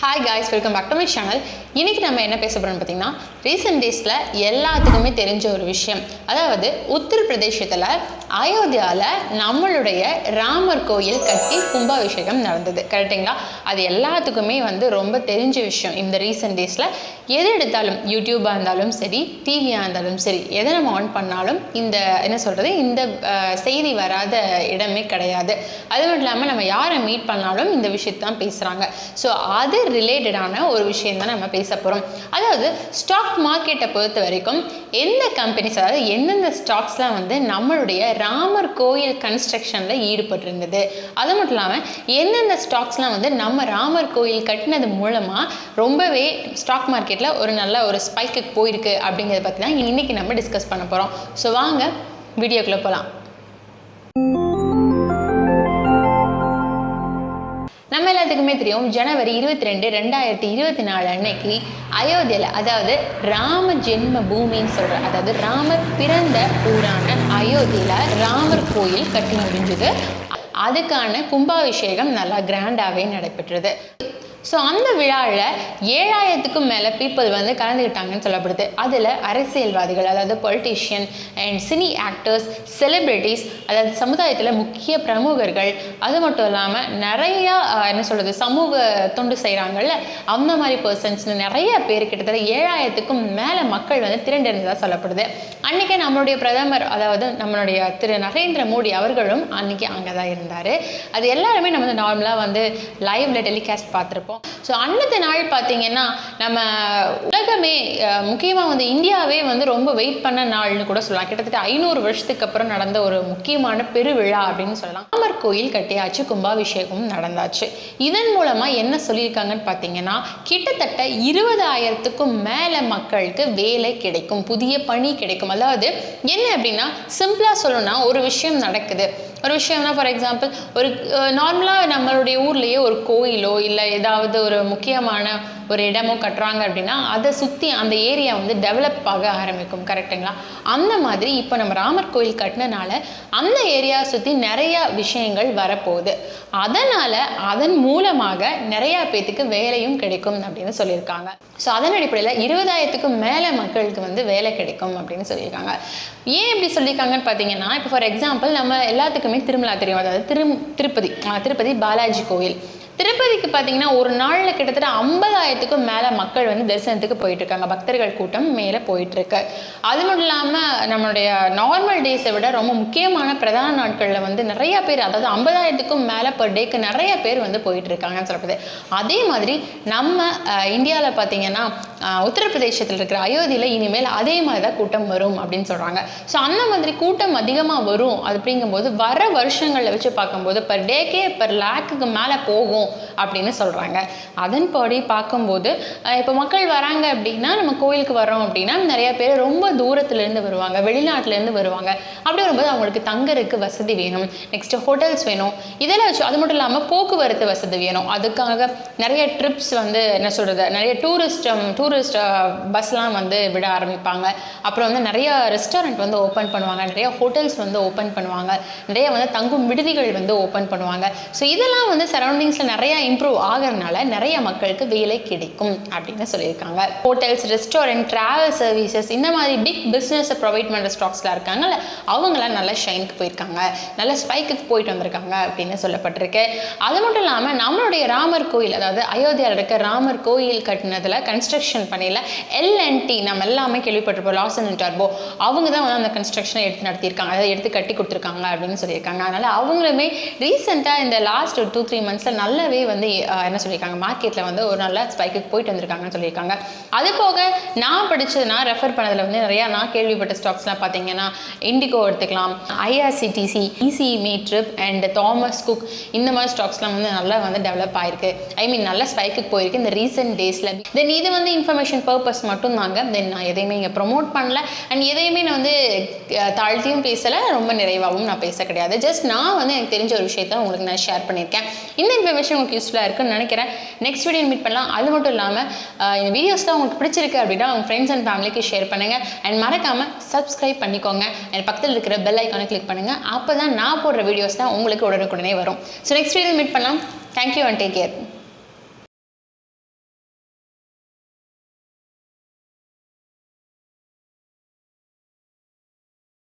Hi guys, welcome back to my channel. இன்றைக்கி நம்ம என்ன பேச போகிறோம்னு பார்த்தீங்கன்னா, ரீசெண்ட் டேஸில் எல்லாத்துக்குமே தெரிஞ்ச ஒரு விஷயம். அதாவது உத்தரப்பிரதேசத்தில் அயோத்தியாவில் நம்மளுடைய ராமர் கோயில் கட்டி கும்பாபிஷேகம் நடந்தது. கரெக்டுங்களா? அது எல்லாத்துக்குமே ரொம்ப தெரிஞ்ச விஷயம். இந்த ரீசெண்ட் டேஸில் எது எடுத்தாலும், யூடியூபாக இருந்தாலும் சரி, டிவியாக இருந்தாலும் சரி, எதை நம்ம ஆன் பண்ணாலும் இந்த இந்த செய்தி வராத இடமே கிடையாது. அது மட்டும் இல்லாமல் நம்ம யாரை மீட் பண்ணாலும் இந்த விஷயத்தை தான் பேசுகிறாங்க. ஸோ அது ரிலேட்டடான ஒரு விஷயம் தான் நம்ம பேச போகிறோம். அதாவது ஸ்டாக் மார்க்கெட்டை பொறுத்த வரைக்கும் எந்த கம்பெனிஸ், அதாவது எந்தெந்த ஸ்டாக்ஸ்லாம் நம்மளுடைய ராமர் கோயில் கன்ஸ்ட்ரக்ஷனில் ஈடுபட்டிருந்தது, அது மட்டும் இல்லாமல் எந்தெந்த ஸ்டாக்ஸ்லாம் நம்ம ராமர் கோயில் கட்டினது மூலமாக ரொம்பவே ஸ்டாக் மார்க்கெட்டில் ஒரு நல்ல ஒரு ஸ்பைக்கு போயிருக்கு அப்படிங்கிறத பற்றி தான் இன்றைக்கி நம்ம டிஸ்கஸ் பண்ண போகிறோம். ஸோ வாங்க வீடியோக்குள்ளே போகலாம். நம்ம எல்லாத்துக்குமே தெரியும், ஜனவரி 22, 2024 அன்னைக்கு அயோத்தியில், அதாவது ராம ஜென்ம பூமின்னு சொல்கிற, அதாவது ராமர் பிறந்த ஊரான அயோத்தியில் ராமர் கோயில் கட்டி முடிஞ்சது. அதுக்கான கும்பாபிஷேகம் நல்லா கிராண்டாகவே நடைபெற்றது. ஸோ அந்த விழாவில் 7000க்கும் மேலே பீப்புள் கலந்துக்கிட்டாங்கன்னு சொல்லப்படுது. அதில் அரசியல்வாதிகள், அதாவது politician and cine actors, celebrities, அதாவது சமுதாயத்தில் முக்கிய பிரமுகர்கள், அது மட்டும் இல்லாமல் நிறையா சமூக தொண்டு செய்கிறாங்கல்ல, அந்த மாதிரி பர்சன்ஸ்னு நிறைய பேர், கிட்டத்தட்ட 7000க்கும் மேலே மக்கள் திரண்டிருந்ததாக சொல்லப்படுது. அன்றைக்கி நம்மளுடைய பிரதமர், அதாவது நம்மளுடைய திரு நரேந்திர மோடி அவர்களும் அன்றைக்கி அங்கே தான் இருந்தார். அது எல்லாருமே நம்ம நார்மலாக லைவ்ல டெலிகாஸ்ட் பார்த்துருப்போம். ஸோ அன்னைக்கு நாள் பார்த்தீங்கன்னா நம்ம உலகமே, முக்கியமாக இந்தியாவே ரொம்ப வெயிட் பண்ண நாள்னு கூட சொல்லலாம். கிட்டத்தட்ட 500 வருஷத்துக்கு அப்புறம் நடந்த ஒரு முக்கியமான பெருவிழா அப்படின்னு சொல்லலாம். ராமர் கோயில் கட்டியாச்சு, கும்பாபிஷேகம் நடந்தாச்சு. இதன் மூலமாக என்ன சொல்லியிருக்காங்கன்னு பார்த்தீங்கன்னா, கிட்டத்தட்ட 20,000க்கும் மேலே மக்களுக்கு வேலை கிடைக்கும், புதிய பணி கிடைக்கும். அதாவது என்ன அப்படின்னா, சிம்பிளாக சொல்லணும்னா, ஒரு விஷயம் நடக்குது, ஒரு விஷயம்னா ஃபார் எக்ஸாம்பிள் ஒரு நார்மலாக நம்மளுடைய ஊர்லேயே ஒரு கோயிலோ இல்லை ஏதாவது ஒரு முக்கியமான ஒரு இடமோ கட்டுறாங்க அப்படின்னா அதை சுற்றி அந்த ஏரியா டெவலப் ஆக ஆரம்பிக்கும். கரெக்டுங்களா? அந்த மாதிரி இப்போ நம்ம ராமர் கோயில் கட்டினனால அந்த ஏரியாவை சுற்றி நிறையா விஷயங்கள் வரப்போகுது. அதன் மூலமாக நிறையா பேத்துக்கு வேலையும் கிடைக்கும் அப்படின்னு சொல்லியிருக்காங்க. ஸோ அதன் அடிப்படையில் 20,000க்கும் மேலே மக்களுக்கு வேலை கிடைக்கும் அப்படின்னு சொல்லியிருக்காங்க. ஏன் இப்படி சொல்லியிருக்காங்கன்னு பார்த்தீங்கன்னா, இப்போ ஃபார் எக்ஸாம்பிள் நம்ம எல்லாத்துக்குமே திருமலா தெரியும், அதாவது திருப்பதி பாலாஜி கோயில். திருப்பதிக்கு பார்த்தீங்கன்னா ஒரு நாளில் கிட்டத்தட்ட 50,000க்கும் மேலே மக்கள் தரிசனத்துக்கு போயிட்டுருக்காங்க. பக்தர்கள் கூட்டம் மேலே போயிட்டுருக்கு. அது மட்டும் இல்லாமல் நம்மளுடைய நார்மல் டேஸை விட ரொம்ப முக்கியமான பிரதான நாட்களில் நிறையா பேர், அதாவது 50,000க்கும் மேலே பர் டேக்கு நிறைய பேர் போயிட்டுருக்காங்கன்னு சொல்லப்படுது. அதே மாதிரி நம்ம இந்தியாவில் பார்த்தீங்கன்னா உத்தரப்பிரதேசத்தில் இருக்கிற அயோத்தியில் இனிமேல் அதே மாதிரி தான் கூட்டம் வரும் அப்படின்னு சொல்கிறாங்க. ஸோ அந்த மாதிரி கூட்டம் அதிகமாக வரும் அப்படிங்கும்போது வர வருஷங்களில் வச்சு பார்க்கும்போது பர் டேக்கே பர் லேக்குக்கு மேலே போகும் அப்படின்னு சொல்கிறாங்க. அதன்படி பார்க்கும்போது இப்போ மக்கள் வராங்க அப்படின்னா, நம்ம கோயிலுக்கு வரோம் அப்படின்னா நிறைய பேர் ரொம்ப தூரத்துலேருந்து வருவாங்க, வெளிநாட்டிலேருந்து வருவாங்க. அப்படி வரும்போது அவங்களுக்கு தங்கறதுக்கு வசதி வேணும், நெக்ஸ்ட்டு ஹோட்டல்ஸ் வேணும், இதெல்லாம் வச்சு. அது மட்டும் இல்லாமல் போக்குவரத்து வசதி வேணும். அதுக்காக நிறைய ட்ரிப்ஸ் நிறைய டூரிஸ்ட் பஸ்லாம் விட ஆரம்பிப்பாங்க. அப்புறம் நிறைய ரெஸ்டாரண்ட் ஓப்பன் பண்ணுவாங்க, நிறைய ஹோட்டல்ஸ் ஓப்பன் பண்ணுவாங்க, நிறைய தங்கும் விடுதிகள் ஓப்பன் பண்ணுவாங்க. ஸோ இதெல்லாம் சரௌண்டிங்ஸில் நிறைய இம்ப்ரூவ் ஆகிறதுனால நிறைய மக்களுக்கு வேலை கிடைக்கும் அப்படின்னு சொல்லியிருக்காங்க. ஹோட்டல்ஸ், ரெஸ்டாரண்ட், டிராவல் சர்வீசஸ், இந்த மாதிரி பிக் பிஸ்னஸை ப்ரொவைட் பண்ணுற ஸ்டாக்ஸ்லாம் இருக்காங்கல்ல, அவங்களாம் நல்ல ஷைனுக்கு போயிருக்காங்க, நல்ல ஸ்பைக்குக்கு போயிட்டு வந்திருக்காங்க அப்படின்னு சொல்லப்பட்டிருக்கு. அது மட்டும் இல்லாமல் நம்மளுடைய ராமர் கோயில், அதாவது அயோத்தியாவில் இருக்க ராமர் கோயில் கட்டினதில் கன்ஸ்ட்ரக்ஷன் பண்ணியில் L&T நம்ம எல்லாமே கேள்விப்பட்டிருப்போம், லார்சன் அண்ட் டர்போ, அவங்க தான் அந்த கன்ஸ்ட்ரக்ஷனை எடுத்து நடத்தியிருக்காங்க, அதை எடுத்து கட்டி கொடுத்துருக்காங்க அப்படின்னு சொல்லியிருக்காங்க. அதனால் அவங்களுமே ரீசெண்டாக இந்த லாஸ்ட் ஒரு 2-3 மந்த்ஸில் நல்லாவே என்ன சொல்லியிருக்காங்க, மார்க்கெட்டில் ஒரு நல்ல ஸ்பைக்குக்கு போயிட்டு வந்திருக்காங்கன்னு சொல்லியிருக்காங்க. அது போக நான் ரெஃபர் பண்ணதில் நிறையா நான் கேள்விப்பட்ட ஸ்டாக்ஸ்லாம் பார்த்தீங்கன்னா, இண்டிகோ எடுத்துக்கலாம், IRCTC, EC my trip and Thomas Cook, இந்த மாதிரி ஸ்டாக்ஸ்லாம் நல்லா டெவலப் ஆயிருக்கு. நல்ல ஸ்பைக்குக்கு போயிருக்கு இந்த ரீசெண்ட் டேஸில். தென் இது இன்ஃபர்மேஷன் பர்பஸ் மட்டும் தாங்க. தென் நான் எதையுமே இங்கே ப்ரொமோட் பண்ணல அண்ட் எதையுமே நான் தாழ்த்தியும் பேசலை, ரொம்ப நிறைவாகவும் நான் பேச கிடையாது. ஜஸ்ட் நான் எனக்கு தெரிஞ்ச ஒரு விஷயத்த உங்களுக்கு நான் ஷேர் பண்ணியிருக்கேன். இந்த இன்ஃபர்மேஷன் உங்களுக்கு யூஸ்ஃபுல்லாக இருக்குன்னு நினைக்கிறேன். நெக்ஸ்ட் வீடியோ மீட் பண்ணலாம். அது மட்டும் இல்லாமல் இந்த வீடியோஸ்லாம் உங்களுக்கு பிடிச்சிருக்கு அப்படின்னா உங்கள் ஃப்ரெண்ட்ஸ் அண்ட் ஃபேமிலிக்கு ஷேர் பண்ணுங்கள் அண்ட் மறக்காமல் சப்ஸ்கிரைப் பண்ணிக்கோங்க அண்ட் பக்கத்தில் இருக்கிற பெல் ஐக்கானை கிளிக் பண்ணுங்கள். அப்போ தான் நான் போடுற வீடியோஸ் தான் உங்களுக்கு உடனுக்குடனே வரும். ஸோ நெக்ஸ்ட் வீடியோ மீட் பண்ணலாம். Thank you and take care.